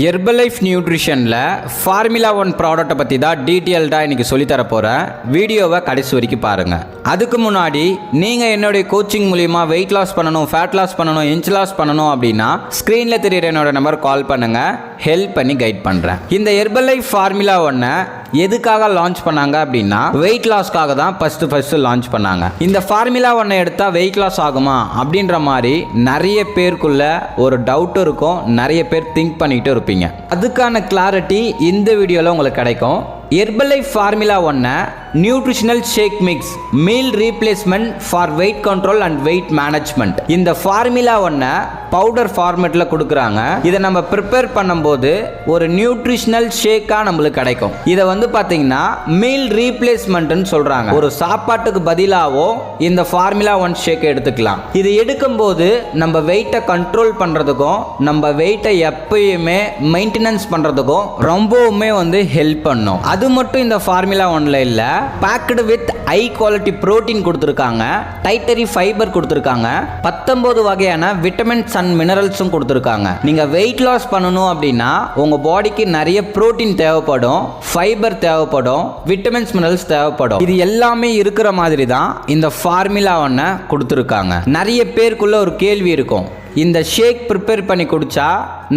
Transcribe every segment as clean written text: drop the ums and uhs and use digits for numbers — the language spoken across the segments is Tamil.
ஹெர்பலைஃப் நியூட்ரிஷனில் ஃபார்முலா 1 ப்ராடக்ட்டை பற்றி தான் டீட்டெயில்டாக இன்றைக்கி சொல்லித்தர போகிறேன். வீடியோவை கடைசி வரைக்கும் பாருங்கள். அதுக்கு முன்னாடி நீங்கள் என்னுடைய கோச்சிங் மூலிமா வெயிட் லாஸ் பண்ணணும், ஃபேட் லாஸ் பண்ணணும், இன்ச் லாஸ் பண்ணணும் அப்படின்னா ஸ்க்ரீனில் தெரியுற என்னோட நம்பர் கால் பண்ணுங்கள். ஹெல்ப் பண்ணி கைட் பண்ணுறேன். இந்த ஹெர்பலைஃப் ஃபார்முலா 1 எதுக்காக லான்ச் பண்ணாங்க அப்படின்னா வெயிட் லாஸ்க்காக தான் ஃபர்ஸ்ட் லான்ச் பண்ணாங்க. இந்த ஃபார்முலா 1 எடுத்தால் வெயிட் லாஸ் ஆகுமா அப்படின்ற மாதிரி நிறைய பேருக்குள்ள ஒரு டவுட் இருக்கும். நிறைய பேர் திங்க் பண்ணிட்டு இருப்பீங்க. அதுக்கான கிளாரிட்டி இந்த வீடியோவில் உங்களுக்கு கிடைக்கும். Herbalife formula 1 nutritional shake mix meal replacement for weight control and weight management. இந்த ஃபார்முலா 1 பவுடர் ஃபார்மேட்டில் கொடுக்குறாங்க. இதை நம்ம ப்ரிப்பேர் பண்ணும்போது ஒரு நியூட்ரிஷனல் ஷேக்காக நம்மளுக்கு கிடைக்கும். இதை வந்து பார்த்தீங்கன்னா மீல் ரீப்ளேஸ்மெண்ட்னு சொல்கிறாங்க. ஒரு சாப்பாட்டுக்கு பதிலாகவோ இந்த ஃபார்முலா 1 ஷேக் எடுத்துக்கலாம். இது எடுக்கும்போது நம்ம வெயிட்டை கண்ட்ரோல் பண்ணுறதுக்கும் நம்ம வெயிட்டை எப்பயுமே மெயின்டெனன்ஸ் பண்ணுறதுக்கும் ரொம்பவுமே வந்து ஹெல்ப் பண்ணும். அது மட்டும் இந்த ஃபார்முலா 1ல இல்லை, packed with high quality protein கொடுத்துருக்காங்க, டைட்டரி ஃபைபர் கொடுத்துருக்காங்க, 19 வகையான விட்டமின்ஸ் அண்ட் மினரல்ஸும் கொடுத்துருக்காங்க. நீங்கள் வெயிட் லாஸ் பண்ணணும் அப்படின்னா உங்கள் பாடிக்கு நிறைய புரோட்டீன் தேவைப்படும், ஃபைபர் தேவைப்படும், விட்டமின்ஸ் மினரல்ஸ் தேவைப்படும். இது எல்லாமே இருக்கிற மாதிரி தான் இந்த ஃபார்முலா 1 கொடுத்துருக்காங்க. நிறைய பேருக்குள்ள ஒரு கேள்வி இருக்கும், இந்த ஷேக் ப்ரிப்பேர் பண்ணி குடிச்சா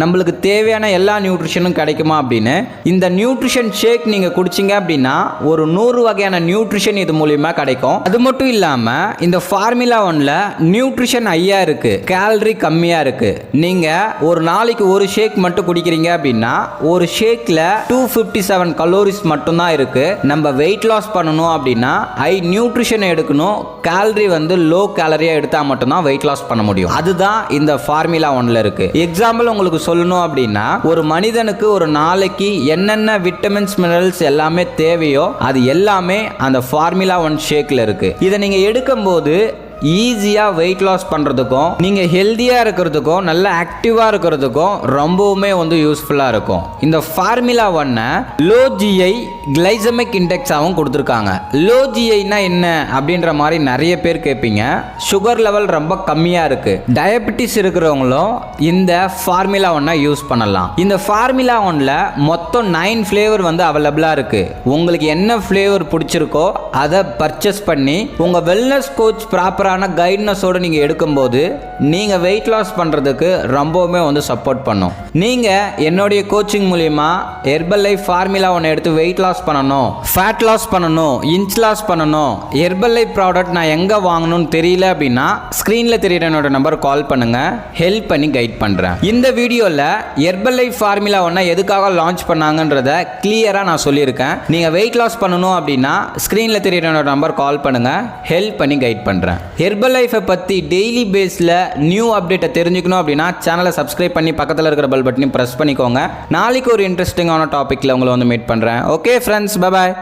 நம்மளுக்கு தேவையான எல்லா நியூட்ரிஷனும் கிடைக்குமா அப்படின்னு. இந்த நியூட்ரிஷன் ஷேக் நீங்கள் குடிச்சிங்க அப்படின்னா ஒரு 100 வகையான நியூட்ரிஷன் இது மூலியமாக கிடைக்கும். அது மட்டும் இல்லாமல் இந்த ஃபார்முலா 1ல நியூட்ரிஷன் ஹையாக இருக்குது, கேலரி கம்மியாக இருக்குது. நீங்கள் ஒரு நாளைக்கு ஒரு ஷேக் மட்டும் குடிக்கிறீங்க அப்படின்னா ஒரு ஷேக்கில் 257 கலோரிஸ் மட்டும்தான் இருக்குது. நம்ம வெயிட் லாஸ் பண்ணணும் அப்படின்னா ஹை நியூட்ரிஷன் எடுக்கணும், கேலரி வந்து லோ கேலரியாக எடுத்தால் மட்டும்தான் வெயிட் லாஸ் பண்ண முடியும். அதுதான் இந்த ஃபார்முலா 1ல இருக்கு. எக்ஸாம்பிள் உங்களுக்கு சொல்லணும் அப்படின்னா ஒரு மனிதனுக்கு ஒரு நாளைக்கு என்னென்ன விட்டமின்ஸ் மினரல்ஸ் எல்லாமே தேவையோ அது எல்லாமே அந்த ஃபார்முலா 1 ஷேக்ல இருக்கு. இதை நீங்க எடுக்கும்போது ஈஸியாக வெயிட் லாஸ் பண்ணுறதுக்கும் நீங்கள் ஹெல்த்தியாக இருக்கிறதுக்கும் நல்ல ஆக்டிவாக இருக்கிறதுக்கும் ரொம்பவுமே வந்து யூஸ்ஃபுல்லாக இருக்கும். இந்த ஃபார்முலா 1 லோ ஜிஐ கிளைசமிக் இண்டெக்ஸாகவும் கொடுத்துருக்காங்க. லோ ஜிஐனா என்ன அப்படின்ற மாதிரி நிறைய பேர் கேட்பீங்க. சுகர் லெவல் ரொம்ப கம்மியாக இருக்குது, டயபெட்டிஸ் இருக்கிறவங்களும் இந்த ஃபார்முலா 1 யூஸ் பண்ணலாம். இந்த ஃபார்முலா 1ல மொத்தம் 9 ஃப்ளேவர் வந்து அவைலபிளாக இருக்குது. உங்களுக்கு என்ன ஃப்ளேவர் பிடிச்சிருக்கோ அதை பர்ச்சேஸ் பண்ணி உங்கள் வெல்னஸ் கோச் ப்ராப்பர் கைட்னஸோடு நீங்கள் எடுக்கும்போது நீங்கள் வெயிட் லாஸ் பண்ணுறதுக்கு ரொம்பவுமே வந்து சப்போர்ட் பண்ணும். நீங்கள் என்னுடைய கோச்சிங் மூலிமா ஹெர்பலைஃப் ஃபார்முலா 1 எடுத்து வெயிட் லாஸ் பண்ணணும், ஃபேட் லாஸ் பண்ணணும், இன்ச் லாஸ் பண்ணணும், ஹெர்பலைஃப் ப்ராடக்ட் நான் எங்கே வாங்கணும்னு தெரியல அப்படின்னா ஸ்க்ரீனில் தெரியுற என்னோட நம்பர் கால் பண்ணுங்கள். ஹெல்ப் பண்ணி கைட் பண்ணுறேன். இந்த வீடியோவில் ஹெர்பலைஃப் ஃபார்முலா 1 எதுக்காக லான்ச் பண்ணாங்கன்றத கிளியராக நான் சொல்லியிருக்கேன். நீங்கள் வெயிட் லாஸ் பண்ணணும் அப்படின்னா ஸ்க்ரீனில் தெரியுற என்னோட நம்பர் கால் பண்ணுங்கள். ஹெல்ப் பண்ணி கைட் பண்ணுறேன். ஹெர்பலைஃபை பற்றி டெய்லி பேஸில் நியூ அப்டேட்டை தெரிஞ்சுக்கணும் அப்படின்னா சேனலை சப்ஸ்கிரைப் பண்ணி பக்கத்தில் இருக்கிற பெல் பட்டனையும் ப்ரெஸ் பண்ணிக்கோங்க. நாளைக்கு ஒரு இன்ட்ரெஸ்டிங்கான டாப்பிக்கில் உங்களை வந்து மீட் பண்ணுறேன். Okay friends, bye bye.